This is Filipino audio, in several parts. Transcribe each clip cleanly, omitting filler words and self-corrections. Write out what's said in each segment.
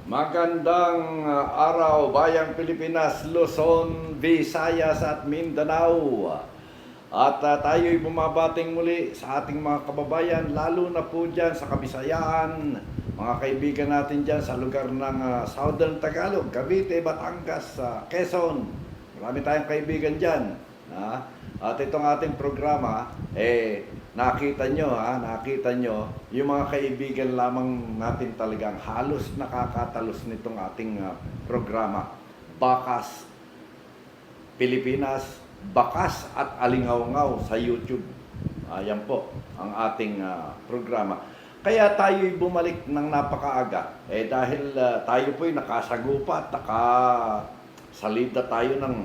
Magandang araw, Bayang Pilipinas, Luzon, Visayas at Mindanao. At tayo'y bumabating muli sa ating mga kababayan, lalo na po dyan sa Kabisayaan, mga kaibigan natin dyan sa lugar ng Southern Tagalog, Cavite, Batangas, Quezon. Marami tayong kaibigan dyan. At itong ating programa, nakita nyo, yung mga kaibigan lamang natin talagang halos nakakatalos nitong ating programa. Bakas Pilipinas, Bakas at Alingaw-ngaw sa YouTube. Ayan po ang ating programa. Kaya tayo'y bumalik ng napakaaga. Dahil tayo po'y nakasagupa at nakasalida tayo ng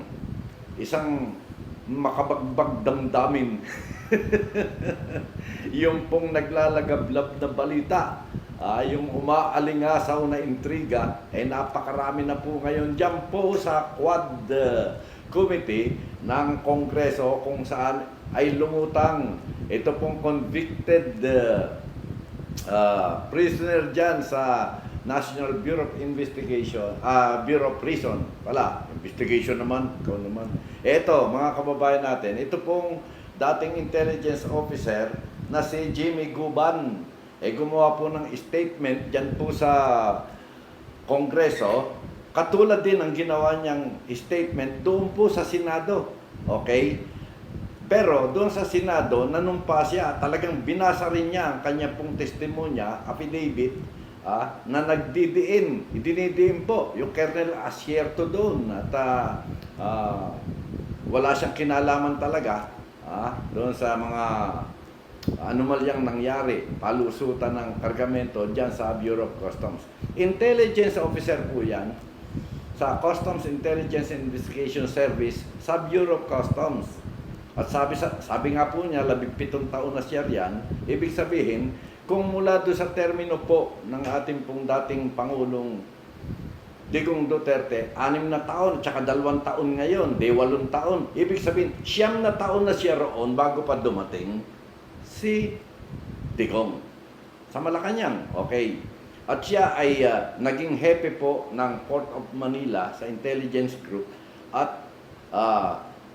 isang makabagbag damdamin. Yung pong naglalagablab na balita, yung umaalingasaw na intriga, napakarami na po ngayon dyan po sa Quad Committee ng Kongreso kung saan ay lumutang ito pong convicted prisoner dyan sa National Bureau of Investigation, Bureau of Prison pala, investigation naman, ikaw naman. Ito, mga kababayan natin, ito pong dating intelligence officer na si Jimmy Guban, gumawa po ng statement dyan po sa Kongreso, katulad din ang ginawa niyang statement doon po sa Senado, okay? Pero doon sa Senado, nanumpa siya, talagang binasa rin niya ang kanya pong testimonya, affidavit, na idinidiin po yung Colonel Asierto doon at wala siyang kinalaman talaga doon sa mga anomalyang nangyari, palusutan ng kargamento dyan sa Bureau of Customs. Intelligence officer po yan sa Customs Intelligence Investigation Service sa Bureau of Customs. At sabi nga po niya, 17 taon na siya riyan, ibig sabihin, kung mula doon sa termino po ng ating pong dating Pangulong Digong Duterte, 6 na taon, tsaka 2 taon ngayon, 8 taon. Ibig sabihin, 9 na taon na siya roon bago pa dumating si Digong sa Malacanang. Okay. At siya ay naging hepe po ng Port of Manila sa intelligence group at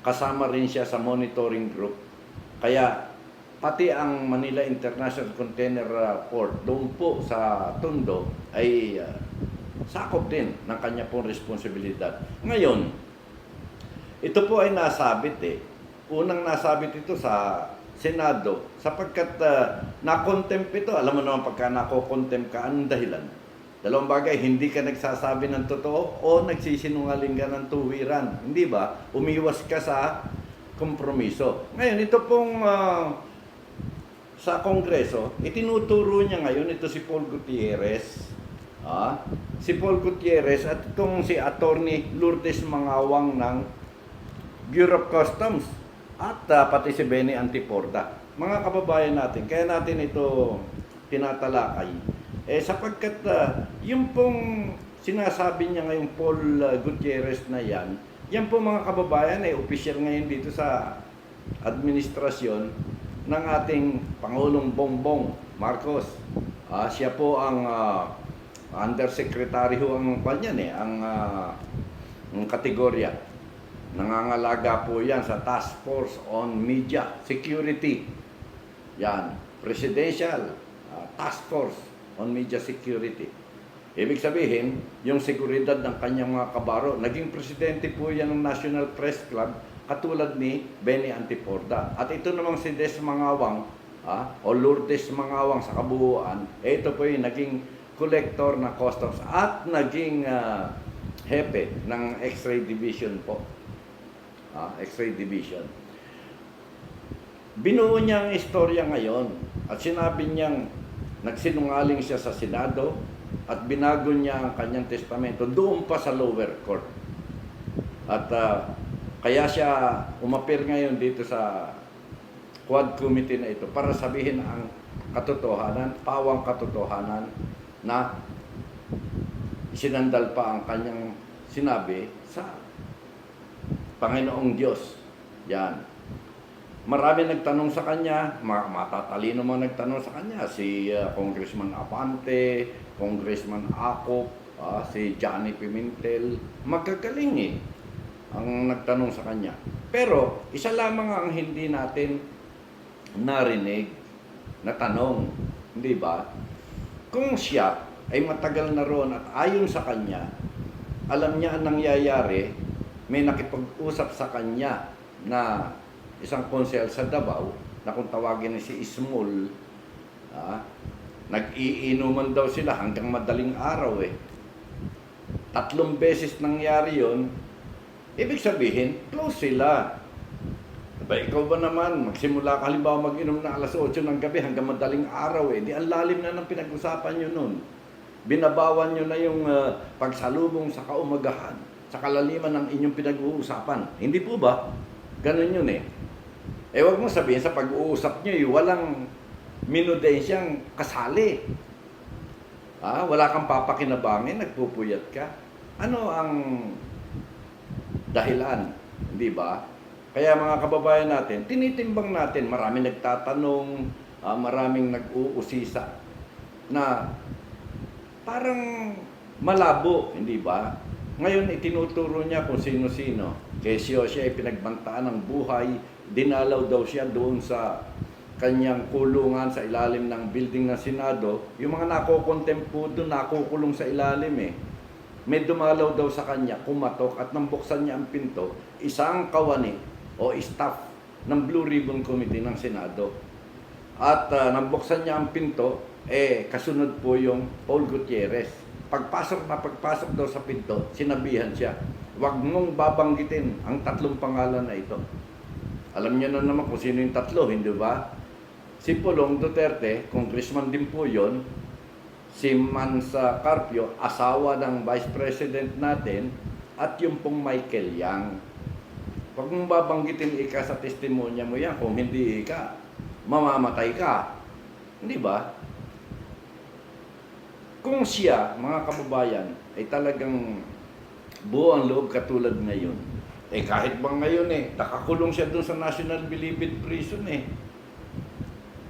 kasama rin siya sa monitoring group. Kaya pati ang Manila International Container Port doon po sa Tondo ay sakop din ng kanya pong responsibilidad. Ngayon, ito po ay nasabit Unang nasabit ito sa Senado sapagkat na-contempt ito. Alam mo naman pagka nako-contempt ka, anong dahilan? Dalawang bagay, hindi ka nagsasabi ng totoo o nagsisinungaling ka ng tuwiran. Hindi ba? Umiwas ka sa kompromiso. Ngayon, ito pong sa Kongreso, itinuturo niya ngayon ito si Paul Gutierrez. Si Paul Gutierrez at itong si Attorney Lourdes Mangawang ng Bureau of Customs at pati si Benny Antiporda. Mga kababayan natin, kaya natin ito tinatalakay. Sapagkat yung pong sinasabi niya ngayong Paul Gutierrez na yan po mga kababayan ay opisyal ngayon dito sa administrasyon ng ating Pangulong Bongbong Marcos. Siya po ang undersecretary ang kanyan ang kategorya. Nangangalaga po yan sa Task Force on Media Security. Yan, Presidential Task Force on Media Security. Ibig sabihin, yung seguridad ng kanyang mga kabaro, naging presidente po yan ng National Press Club, katulad ni Benny Antiporda. At ito namang si Des Mangawang, o Lourdes Mangawang sa kabuuan, ito po yung naging collector ng customs at naging hepe ng X-ray division po. X-ray division. Binuo niya ang istorya ngayon at sinabi niyang nagsinungaling siya sa Senado at binago niya ang kanyang testamento doon pa sa lower court. At kaya siya umapir ngayon dito sa Quad Committee na ito para sabihin ang katotohanan, pawang katotohanan na sinandal pa ang kanyang sinabi sa Panginoong Diyos. Yan. Marami nagtanong sa kanya, matatalino mga nagtanong sa kanya, si Congressman Abante, Congressman Acop, si Johnny Pimentel, magagaling eh, ang nagtanong sa kanya. Pero, isa lamang ang hindi natin narinig na tanong, hindi ba? Kung siya ay matagal na roon at ayon sa kanya, alam niya ang nangyayari, may nakipag-usap sa kanya na isang konsehal sa Davao, na kung tawagin ni si Ismol, nag-iinuman daw sila hanggang madaling araw eh. 3 beses nangyari yon, ibig sabihin, close sila. Diba, ikaw ba naman, magsimula ka halimbawa mag-inom na alas 8 ng gabi hanggang madaling araw eh, di ang lalim na ng pinag-usapan nyo nun. Binabawan nyo na yung pagsalubong sa kaumagahan, sa kalaliman ng inyong pinag-uusapan. Hindi po ba? Ganun yun eh. Eh wag mo sabihin sa pag-uusap nyo, walang minudensyang kasali. Wala kang papakinabangin, nagpupuyat ka. Ano ang dahilan? Hindi ba? Kaya mga kababayan natin, tinitimbang natin, maraming nagtatanong, maraming nag-uusisa na parang malabo, hindi ba? Ngayon itinuturo niya kung sino-sino. Kesyo siya ay pinagbantaan ng buhay, dinalaw daw siya doon sa kanyang kulungan sa ilalim ng building ng Senado. Yung mga nakokontempt po doon, nakukulong sa ilalim eh. May dumalaw daw sa kanya, kumatok at nang buksan niya ang pinto, isang kawani o staff ng Blue Ribbon Committee ng Senado. At nang buksan niya ang pinto, kasunod po yung Paul Gutierrez. Pagpasok daw sa pinto, sinabihan siya, "Huwag mong babanggitin ang 3 pangalan na ito." Alam niyo na naman kung sino yung 3, hindi ba? Si Pulong Duterte, congressman din po yun. Si Mansa Carpio, asawa ng Vice President natin. At yung pong Michael Yang. Huwag mong babanggitin sa testimonya mo yan. Kung hindi mamamatay ka. Hindi ba? Kung siya, mga kababayan, ay talagang buo ang loob katulad ngayon. Kahit ba ngayon nakakulong siya doon sa National Bilibid Prison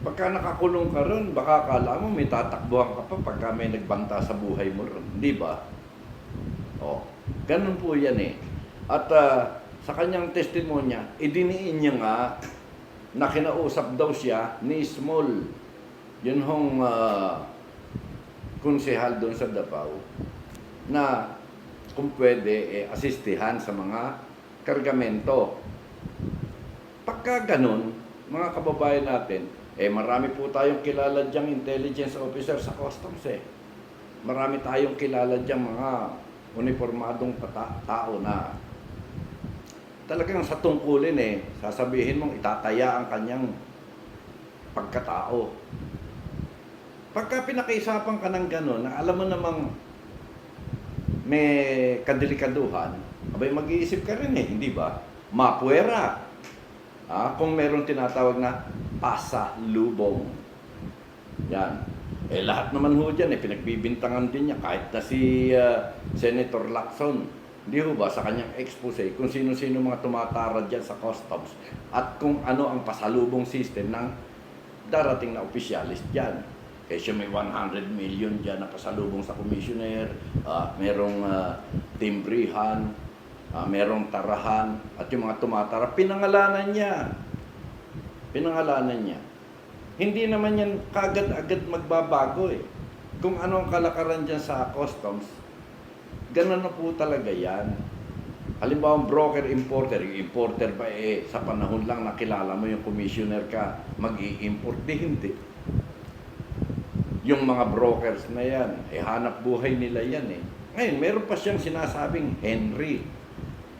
Pagka nakakulong ka ron, baka akala mo may tatakbuhan ka pa pagka may nagbanta sa buhay mo ron. Di ba? Ganun po yan At sa kanyang testimonya, idiniin niya nga na kinausap daw siya ni Small. Yun hong konsehal doon sa Davao na kung pwede asistihan sa mga kargamento. Pagka ganun, mga kababayan natin, marami po tayong kilala diyang intelligence officer sa customs Marami tayong kilala diyang mga uniformadong tao na talagang sa tungkulin sasabihin mong itataya ang kanyang pagkatao. Pagka pinakiusapan ka ng gano'n, na alam mo namang may kadelikaduhan, mag-iisip ka rin hindi ba? Mapuwera. Kung meron tinatawag na pasalubong. Yan. Lahat naman ho dyan, pinagbibintangan din niya. Kahit na si Senator Lacson, hindi ho ba, sa kanyang expose, kung sino-sino mga tumatara dyan sa customs at kung ano ang pasalubong system ng darating na opisyalis dyan. Kasi may 100 million dyan na pasalubong sa commissioner, merong timbrihan, merong tarahan, at yung mga tumatara, pinangalanan niya. Hindi naman yan kagad-agad magbabago Kung anong kalakaran dyan sa customs, ganun na po talaga yan. Halimbawa, broker-importer, yung importer ba sa panahon lang nakilala mo yung commissioner ka, mag-i-import, hindi. Yung mga brokers na yan, hanap buhay nila yan Ngayon, meron pa siyang sinasabing Henry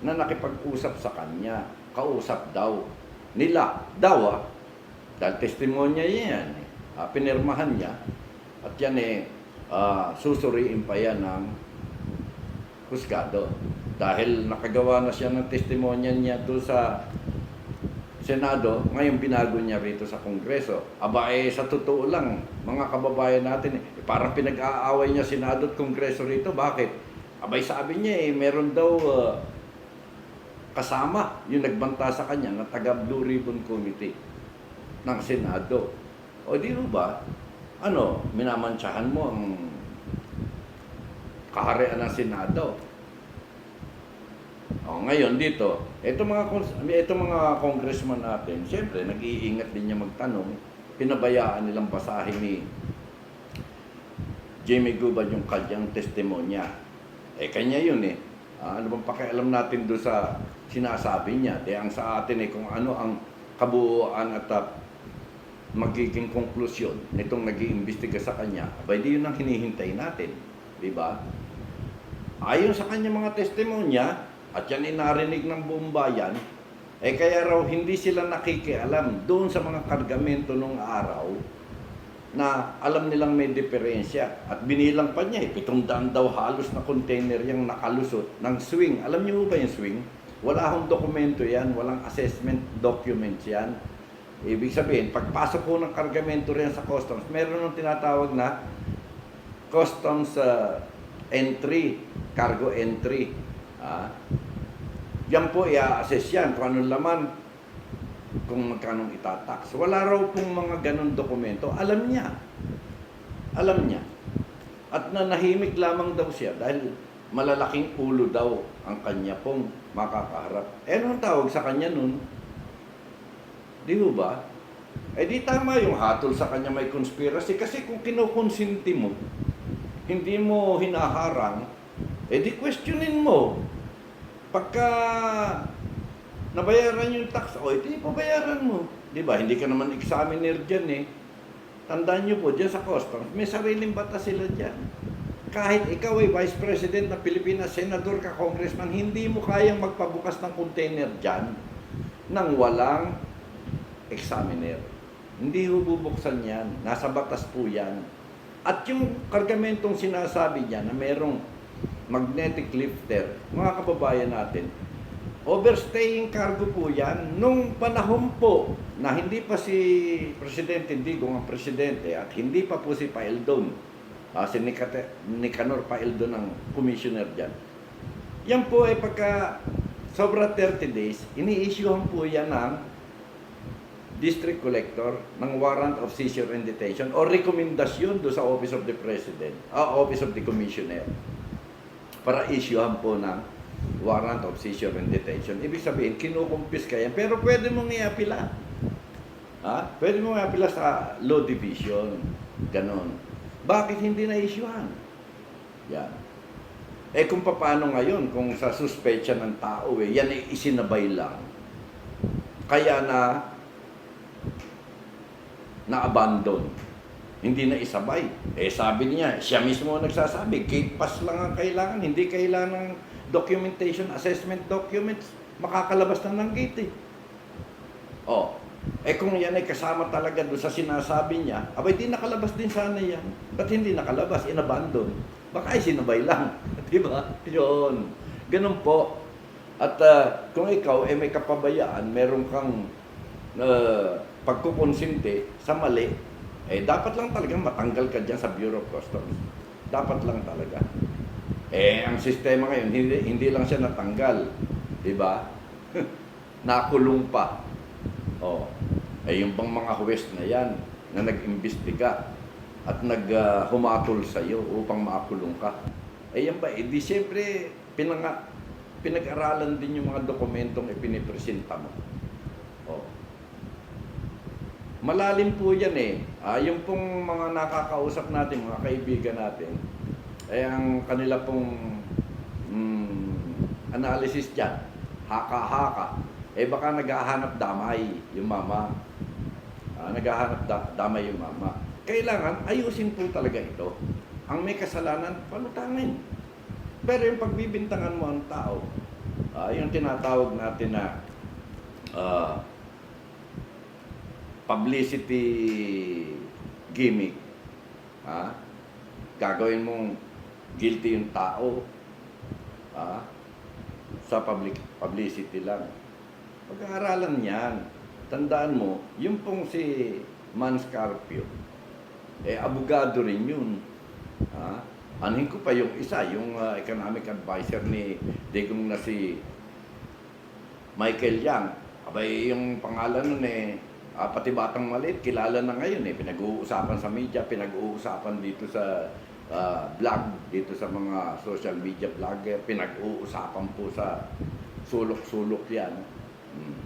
na nakipag-usap sa kanya, kausap daw. Nila, dahil testimonya yan pinirmahan niya, at yan susuriin pa yan ng husgado. Dahil nakagawa na siya ng testimonya niya doon sa Senado, ngayon binago niya rito sa Kongreso. Sa totoo lang, mga kababayan natin, parang pinag-aaway niya Senado at Kongreso rito. Bakit? Sabi niya meron daw kasama yung nagbanta sa kanya na taga Blue Ribbon Committee ng Senado. Di ba? Minamantsahan mo ang kaharian ng Senado. O, ngayon dito, itong mga congressman natin, siyempre nag-iingat din niya magtanong, pinabayaan nilang basahin ni Jamie Gubad yung kanyang testimonya. Kanya yun eh. Ano bang pakialam natin doon sa sinasabi niya? Ang sa atin kung ano ang kabuuan at magiging konklusyon nitong nag-iimbestiga sa kanya, abay di yun ang hinihintay natin. Diba? Ayon sa kanya mga testimonya, at yan inarinig ng buong bayan, kaya raw hindi sila nakikialam doon sa mga kargamento nung araw na alam nilang may diferensya. At binilang pa niya, 700 daw halos na container yung nakalusot ng swing. Alam niyo ba yung swing? Wala akong dokumento yan, walang assessment documents yan. Ibig sabihin, pagpasok ko ng kargamento rin sa customs, meron nung tinatawag na customs entry, cargo entry. Yan po, i-assess yan kung anong laman, kung magkano itatax. Wala raw pong mga ganun dokumento. Alam niya. Alam niya. At nanahimik lamang daw siya dahil malalaking ulo daw ang kanya pong makakaharap. Anong tawag sa kanya nun? Di ba? Di tama yung hatol sa kanya may conspiracy. Kasi kung kinukonsinti mo, hindi mo hinaharang, di questionin mo. Pagka nabayaran yung tax, ito ipabayaran mo. Di ba? Hindi ka naman examiner dyan eh. Tandaan nyo po, dyan sa customs, may sariling batas sila dyan. Kahit ikaw ay Vice President ng Pilipinas, Senador ka, Congressman, hindi mo kayang magpabukas ng container dyan nang walang examiner. Hindi ho bubuksan yan. Nasa batas po yan. At yung kargamentong sinasabi niya na merong magnetic lifter, mga kababayan natin, overstaying cargo po yan nung panahon po na hindi pa si Presidente Digong ang presidente at hindi pa po si Paildon, si Nicanor Paildon ang commissioner dyan. Yan po ay pagka sobra 30 days, ini-issuehan po yan ng district collector ng warrant of seizure and detention o rekomendasyon do sa Office of the President, Office of the Commissioner, para issuehan po ng warrant of seizure and detention. Ibig sabihin, kinukumpis ka yan, pero pwede mong i-apila. Pwede mong i-apila sa law division. Ganon. Bakit hindi na-issuehan? Yan. Kung paano ngayon, kung sa suspetsya ng tao, yan ay isinabay lang. Kaya na-abandon. Hindi na isabay. Sabi niya, siya mismo nagsasabi, gate pass lang ang kailangan, hindi kailangan ng documentation, assessment documents, makakalabas na ng gate kung yan ay kasama talaga doon sa sinasabi niya, di nakalabas din sana yan. Ba't hindi nakalabas? Inabandon. Baka ay sinabay lang. Diba? Yun. Ganun po. At kung ikaw may kapabayaan, meron kang pagkukonsinti sa mali, dapat lang talagang matanggal ka dyan sa Bureau of Customs. Dapat lang talaga. Ang sistema ngayon, hindi lang siya natanggal. Diba? Nakulong pa. Yung bang mga huwes na yan, na nag-imbestiga at humatol sa'yo upang makulong ka. Yan ba? Di siyempre, pinag-aralan din yung mga dokumentong ipinipresenta mo. Malalim po yan yung pong mga nakakausap natin, mga kaibigan natin, ang kanila pong analysis dyan, haka-haka, baka naghahanap damay yung mama. Naghahanap damay yung mama. Kailangan ayusin po talaga ito. Ang may kasalanan, palutangin. Pero yung pagbibintangan mo ang tao, yung tinatawag natin na publicity gimmick, gagawin mong guilty yung tao sa publicity lang. Pag-aaralan yan. Tandaan mo, yung pong si Man Scarpio, abogado rin yun. Anin ko pa yung isa, yung economic advisor ni Digong na si Michael Yang. Yung pangalan nun pati Batang Maliit, kilala na ngayon pinag-uusapan sa media, pinag-uusapan dito sa vlog dito sa mga social media vlogger, pinag-uusapan po sa sulok-sulok yan. Hmm.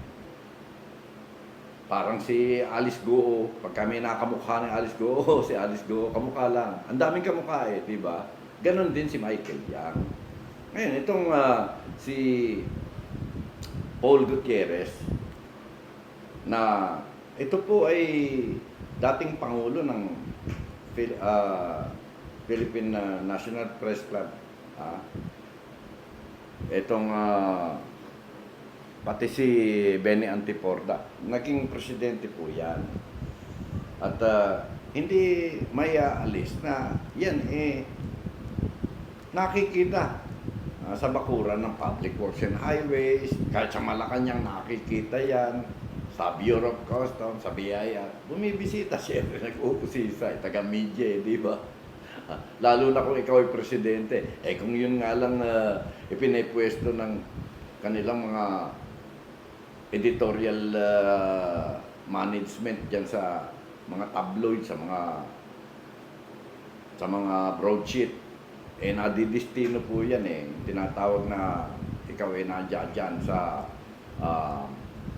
Parang si Alice Goo, pag kami nakamukha ni Alice Goo, si Alice Goo, kamukha lang. Ang daming kamukha eh, di ba? Ganon din si Michael Yang. Ngayon, itong si Paul Gutierrez, na ito po ay dating Pangulo ng Philippine National Press Club. Itong pati si Benny Antiporda, naging presidente po yan. At hindi may aalis na yan nakikita sa bakuran ng Public Works and Highways, kahit sa Malacanang nakikita yan, sa Bureau of Customs, sa BIA, bumibisita siyempre, nag-uusisa, taga-media, di ba? Lalo na kung ikaw ay presidente. Kung yun nga lang ipinipwesto ng kanilang mga editorial management dyan sa mga tabloid, sa mga broadsheet, nadidistino po yan tinatawag na ikaw nandiyan dyan sa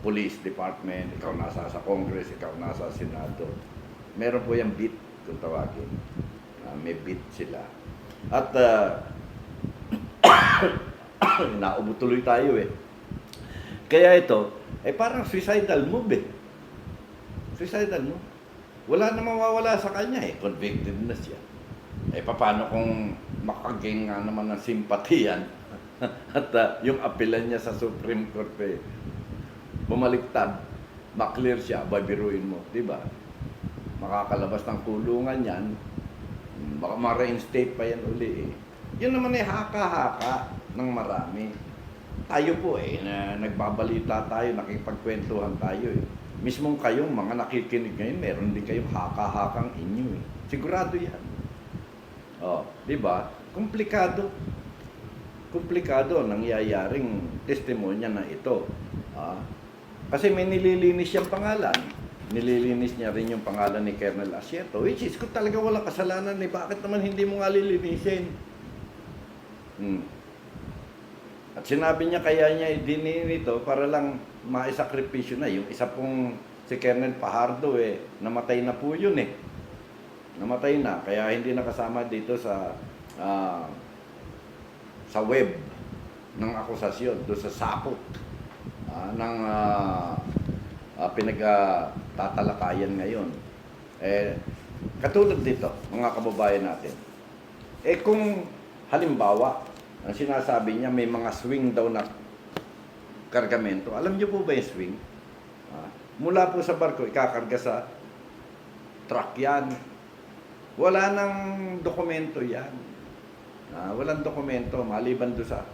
police department, ikaw nasa sa Congress, ikaw nasa Senado. Meron po yung beat kung tawagin. May beat sila. At naubo tuloy tayo Kaya ito, parang suicidal move Suicidal move. Wala na mawawala sa kanya convicted na siya. Paano kung makagain nga naman ng simpati yan? At yung apelan niya sa Supreme Court bumaliktad, maklear siya, babiruin mo, di ba? Makakalabas ng kulungan yan, baka ma-reinstate pa yan uli Yun naman haka-haka ng marami. Tayo po na nagbabalita tayo, nakipagkwentuhan tayo Mismong kayong mga nakikinig ngayon, meron din kayong haka-hakang inyo Sigurado yan. Di ba? Komplikado. Komplikado ang nangyayaring testimonya na ito. Kasi may nililinis siyang pangalan. Nililinis niya rin yung pangalan ni Colonel Asieto, which is kung talaga walang kasalanan bakit naman hindi mo nga lilinisin? At sinabi niya kaya niya idinin ito para lang maisakripisyo na. Yung isa pong si Colonel Fajardo namatay na po yun Namatay na, kaya hindi nakasama dito sa web ng akusasyon, doon sa sapot ng pinagtatalakayan ngayon. Katulad dito, mga kababayan natin. Kung halimbawa, ang sinasabi niya may mga swing daw na kargamento. Alam niyo po ba yung swing? Mula po sa barko, ikakarga sa truck yan. Wala nang dokumento yan. Walang dokumento, maliban doon sa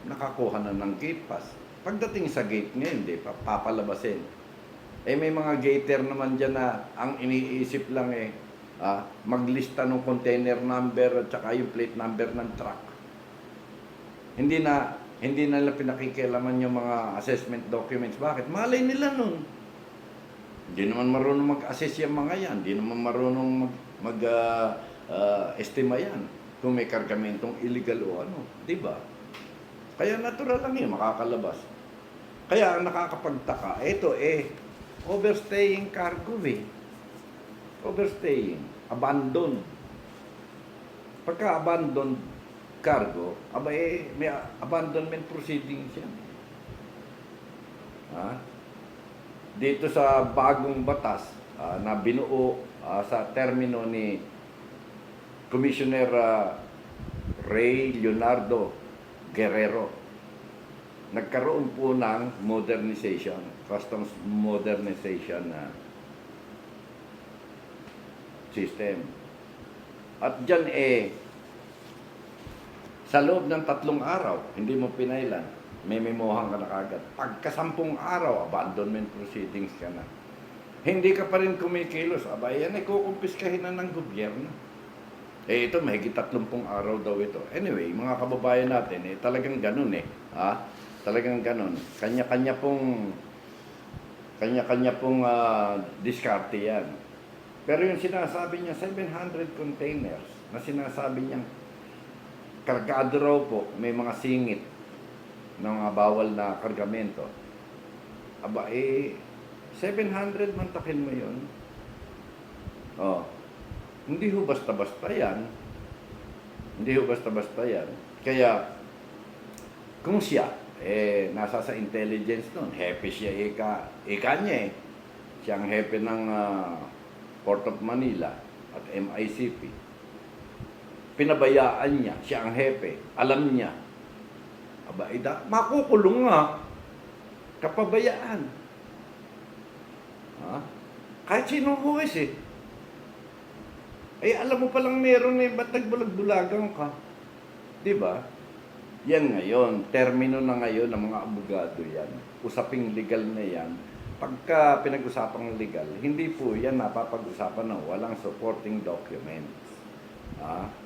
nakakuha na ng gate pass. Pagdating sa gate ngayon, papalabasin. May mga gater naman dyan na ang iniisip lang maglista ng container number at saka yung plate number ng truck. Hindi na nila pinakikialaman yung mga assessment documents. Bakit? Malay nila nun. Hindi naman marunong mag-assess yung mga yan. Hindi naman marunong mag-estima yan. Kung may kargamentong illegal o ano. Diba? Kaya natural lang yun, makakalabas. Kaya ang nakakapagtaka, ito overstaying cargo Overstaying. Abandon. Pagka-abandon cargo, may abandonment proceedings yan. Dito sa bagong batas na binuo sa termino ni Commissioner Ray Leonardo Guerrero, nagkaroon po ng modernization, customs modernization system. At dyan sa loob ng 3 araw, hindi mo pinailan, may memohan ka na kagad. Pagka 10 araw, abandonment proceedings ka na. Hindi ka pa rin kumikilos. Yan kukumpiskahin na ng gobyerno. Ito, mahigit 30 araw daw ito. Anyway, mga kababayan natin, talagang ganun Talagang ganun. Kanya-kanya pong diskarte yan. Pero yung sinasabi niya, 700 containers na sinasabi niyang kargado raw po, may mga singit ng mga bawal na kargamento. Aba, 700 mantakin mo yun. Oh, hindi ho basta-basta yan. Hindi ho basta-basta yan. Kaya, kung siya, nasa sa intelligence nun, hepe siya, ika niya eh. Siya ang hepe ng Port of Manila at MICP. Pinabayaan niya, siya ang hepe, alam niya. Aba, makukulong nga. Kapabayaan. Ha? Kahit sinong huwes eh. Alam mo palang meron eh, ba't nagbulag-bulagang ka? Diba? Yan ngayon, termino na ngayon ng mga abogado yan. Usaping legal na yan. Pagka pinag-usapang legal, hindi po yan napapag-usapan ng walang supporting documents.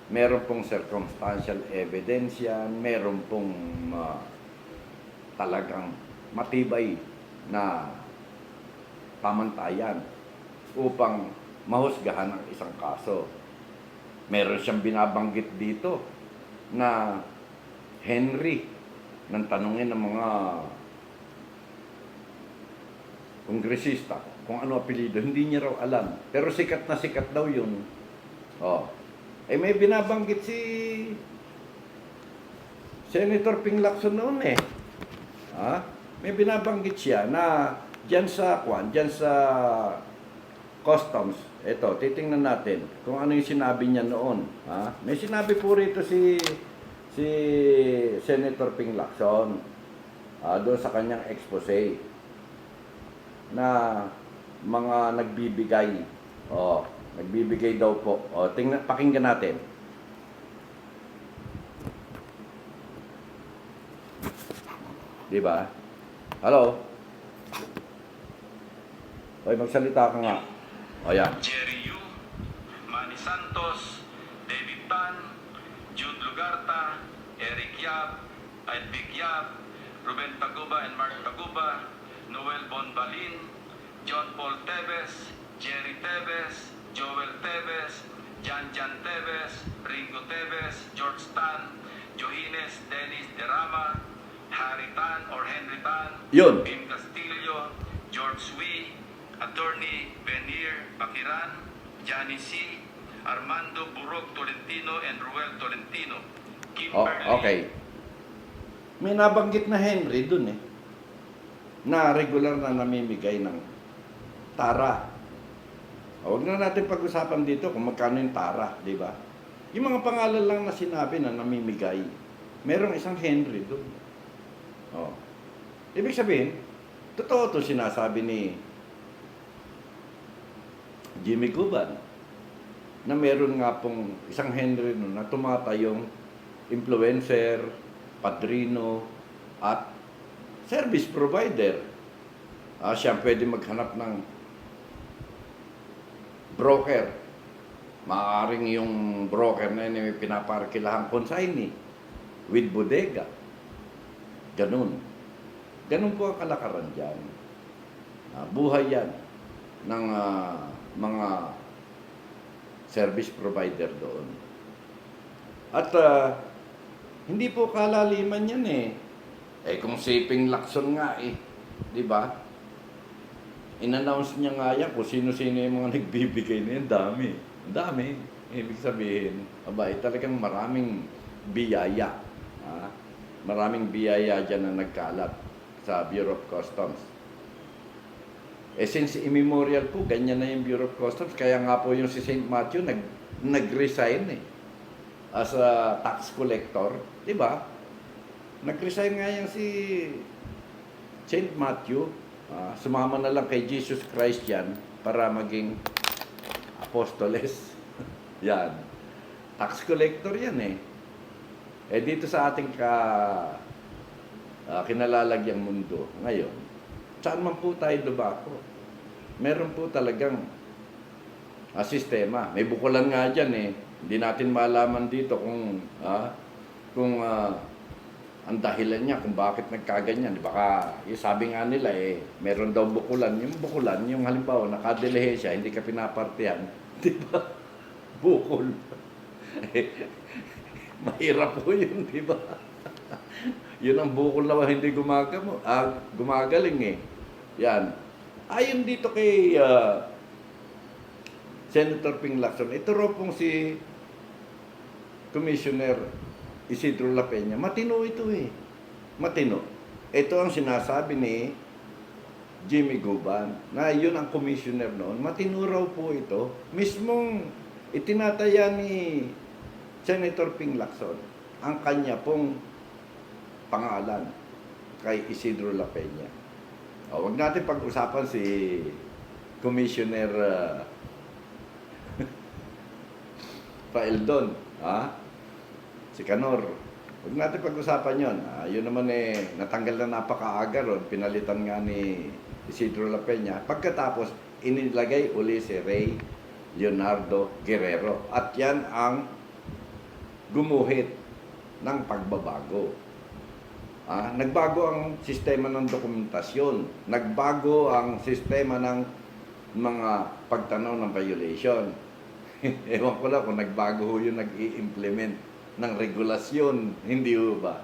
Meron pong circumstantial evidence yan, meron pong talagang matibay na pamantayan upang mahusgahan ang isang kaso. Meron siyang binabanggit dito na Henry nang tanungin ng mga kongresista kung ano apelyido, hindi niya raw alam. Pero sikat na sikat daw yun. May binabanggit si Senator Ping Lacson noon eh. May binabanggit siya na diyan sa customs. Ito, titingnan natin kung ano yung sinabi niya noon. May sinabi po rito si Senator Ping Lacson doon sa kanyang expose na mga nagbibigay. Nagbibigay daw po. Pakinggan natin. Diba? Hello? Magsalita ka nga. Yan. Jerry Yu, Manny Santos, David Tan, Jude Lugarta, Eric Yap, Edvic Yap, Ruben Taguba and Mark Taguba, Noel Bonbalin, John Paul Teves, Jerry Teves, Joel Teves, Jan Teves, Ringo Teves, George Tan, Joines Dennis Derama, Harry Tan or Henry Tan, Yun. Bim Castillo, George Wee, Attorney Benir Bakiran, Johnny C, Armando Burog Tolentino and Ruel Tolentino. Kimberly. Okay. May nabanggit na Henry dun eh. Na regular na namimigay ng tara. Huwag na natin pag-usapan dito kung magkano yung tara, di ba? Yung mga pangalan lang na sinabi na namimigay, merong isang Henry dun. Ibig sabihin, totoo to sinasabi ni Jimmy Cuban na meron nga pong isang Henry nun na tumatayong influencer, padrino, at service provider. Siya pwede maghanap ng broker. Maaaring yung broker na yun may pinaparkilahang consignee with bodega. Ganun. Ganun po ang kalakaran dyan. Buhay yan ng mga service provider doon. At hindi po kalaliman yan eh. Kung si Ping Lacson nga eh, di ba? In-announce niya nga yan kung sino-sino yung mga nagbibigay na yan. Dami. Dami. Ibig sabihin, talagang maraming biyaya. Maraming biyaya dyan na nagkalat sa Bureau of Customs. Since immemorial po, ganyan na yung Bureau of Customs. Kaya nga po yung si St. Matthew nag-resign eh. As a tax collector. Diba? Nag-resign nga yan si St. Matthew. Sumama na lang kay Jesus Christ yan para maging apostoles. Yan. Tax collector yan eh. Dito sa ating kinalalagyang mundo ngayon, saan man po tayo dumako, meron po talagang sistema. May bukulan nga dyan eh. Hindi natin malaman dito kung ang dahilan niya kung bakit nagkaganyan. Baka sabi nga nila meron daw bukulan. Yung bukulan, yung halimbawa nakadelehe siya, hindi ka pinapartihan, di ba? Bukol. Mahirap po yun, di ba? Yun ang bukol na hindi gumagaling eh. Yan. Ayon dito kay Senator Ping Lacson, ito raw pong si Commissioner Isidro La Peña, matino ito eh. Matino. Ito ang sinasabi ni Jimmy Guban, na yun ang commissioner noon. Matino raw po ito. Mismong itinataya ni Senator Ping Lacson ang kanya pong pangalan kay Isidro La Peña. Huwag natin pag-usapan si Commissioner Paeldon, si Canor. Huwag natin pag-usapan yun. Yun naman natanggal na napakaaga ron. Pinalitan nga ni Isidro La Peña. Pagkatapos, inilagay uli si Ray Leonardo Guerrero. At yan ang gumuhit ng pagbabago. Nagbago ang sistema ng dokumentasyon. Nagbago ang sistema ng mga pagtanaw ng violation. Ewan ko lang kung nagbago ho yung nag-i-implement ng regulasyon. Hindi ho ba?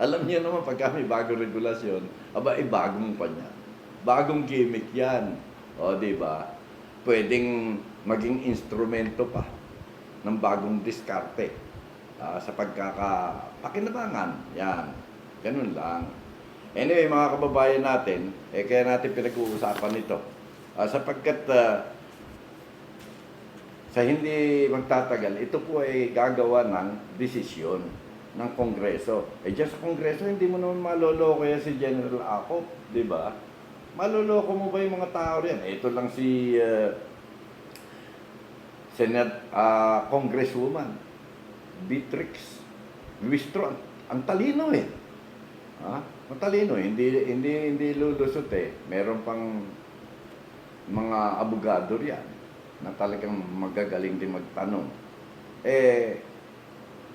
Alam niyo naman pag may bagong regulasyon, bagong pa niya. Bagong gimmick yan. O, di ba? Pwedeng maging instrumento pa ng bagong diskarte sa pagkakapakinabangan. Yan. Ganun lang. Anyway, mga kababayan natin, kaya natin pinag-uusapan ito. Sapagkat sa hindi magtatagal, ito po ay gagawa ng desisyon ng Kongreso. Diyan sa Kongreso, hindi mo naman maloloko yan si General Acop, di ba? Maloloko mo ba yung mga tao riyan? Ito lang si Congresswoman Beatrix Luistro. Ang talino eh. Matalino eh. Hindi lulusot eh. Meron pang mga abogado riyan na talagang magagaling din magtanong.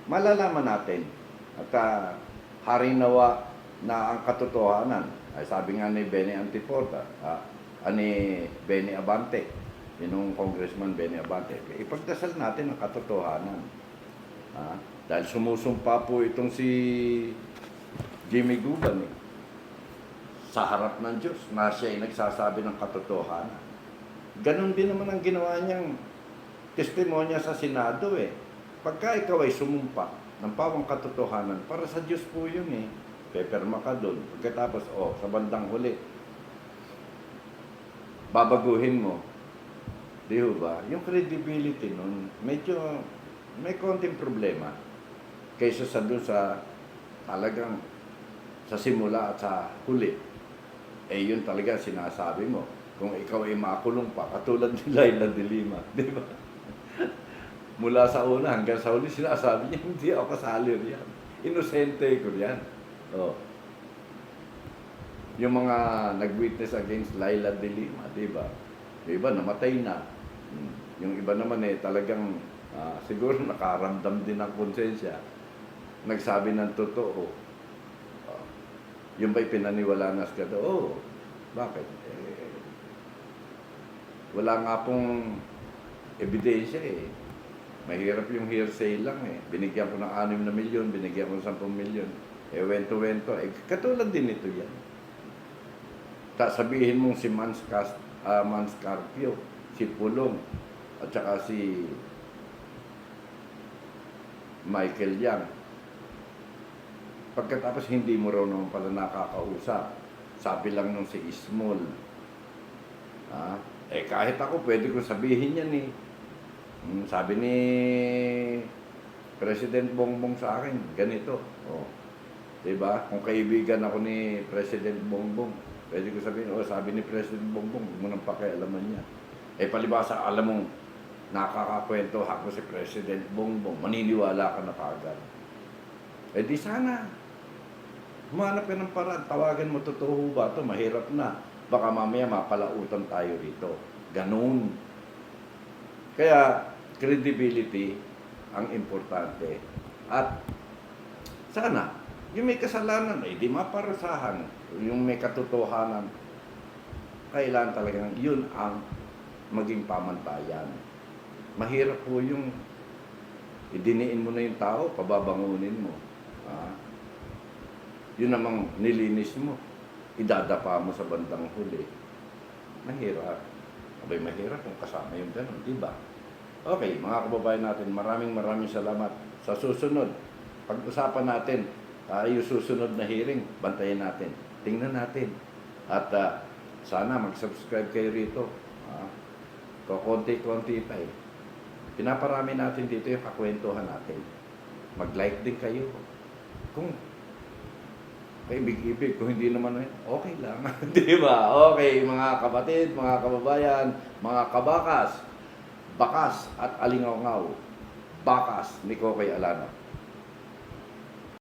Malalaman natin at harinawa na ang katotohanan. Ay sabi nga ni Benny Antiporta, ni Benny Abante, yung Congressman Benny Abante, ipagdasal natin ang katotohanan. Dahil sumusumpa po itong si Jimmy Guban sa harap ng Diyos na siya ay nagsasabi ng katotohanan. Ganon din naman ang ginawa niyang testimonya sa Senado eh. Pagka ikaw ay sumumpa ng pawang katotohanan, para sa Diyos po yun eh. Peperma ka doon. Pagkatapos, sa bandang huli, babaguhin mo. Di ba? Yung credibility nun, medyo may konting problema. Kaysa sa doon sa talagang sa simula at sa huli. Yun talaga sinasabi mo. Kung ikaw ay makulong pa, katulad ni Laila de Lima, di ba? Mula sa una hanggang sa huli, sinasabi niya, hindi ako kasali riyan. Inosente ko riyan. Yung mga nag-witness against Laila de Lima, di ba? Yung iba namatay na. Yung iba naman talagang siguro nakaramdam din ng konsensya. Nagsabi ng totoo. Yung ba'y pinaniwala na sa kada? Bakit? Wala nga pong ebidensya eh. Mahirap yung hearsay lang eh. Binigyan ko ng 6 na milyon, binigyan ko ng 10 milyon. Wento-wento. Katulad din ito yan. Sabihin mong si Manscarpio, si Pulong, at saka si Michael Yang. Pagkatapos hindi mo raw naman pala nakakausap. Sabi lang nung si Ismol. Kahit ako, pwede ko sabihin yan eh. Sabi ni President Bongbong sa akin, ganito. Diba? Kung kaibigan ako ni President Bongbong, pwede ko sabihin, sabi ni President Bongbong, huwag mo nang pakialaman niya. Palibasa, alam mong nakakakwento ako si President Bongbong, maniniwala ka na kagad. Di sana, humanap ka ng paraan, tawagan mo, totoo ba ito? Mahirap na. Baka mamaya mapalautan tayo rito. Ganun. Kaya, credibility ang importante. At sana, yung may kasalanan, di maparusahan. Yung may katotohanan, kailangan talagang yun ang maging pamantayan. Mahirap po yung idiniin mo na yung tao, pababangunin mo. Ah, yun namang nilinis mo, idadapa mo sa bandang huli. Mahirap. Abay, mahirap kung kasama yung ganun, di ba? Okay, mga kababayan natin, maraming salamat. Sa susunod, pag-usapan natin, yung susunod na hearing, bantayan natin. Tingnan natin. At sana mag-subscribe kayo rito. Konti-konti pa eh. Pinaparami natin dito yung kakwentuhan natin. Mag-like din kayo. Kung kaibig-ibig, kung hindi naman, okay lang. Di ba? Okay, mga kapatid, mga kababayan, mga kabakas, bakas at alingaw-ngaw. Bakas ni Kokoy Alano.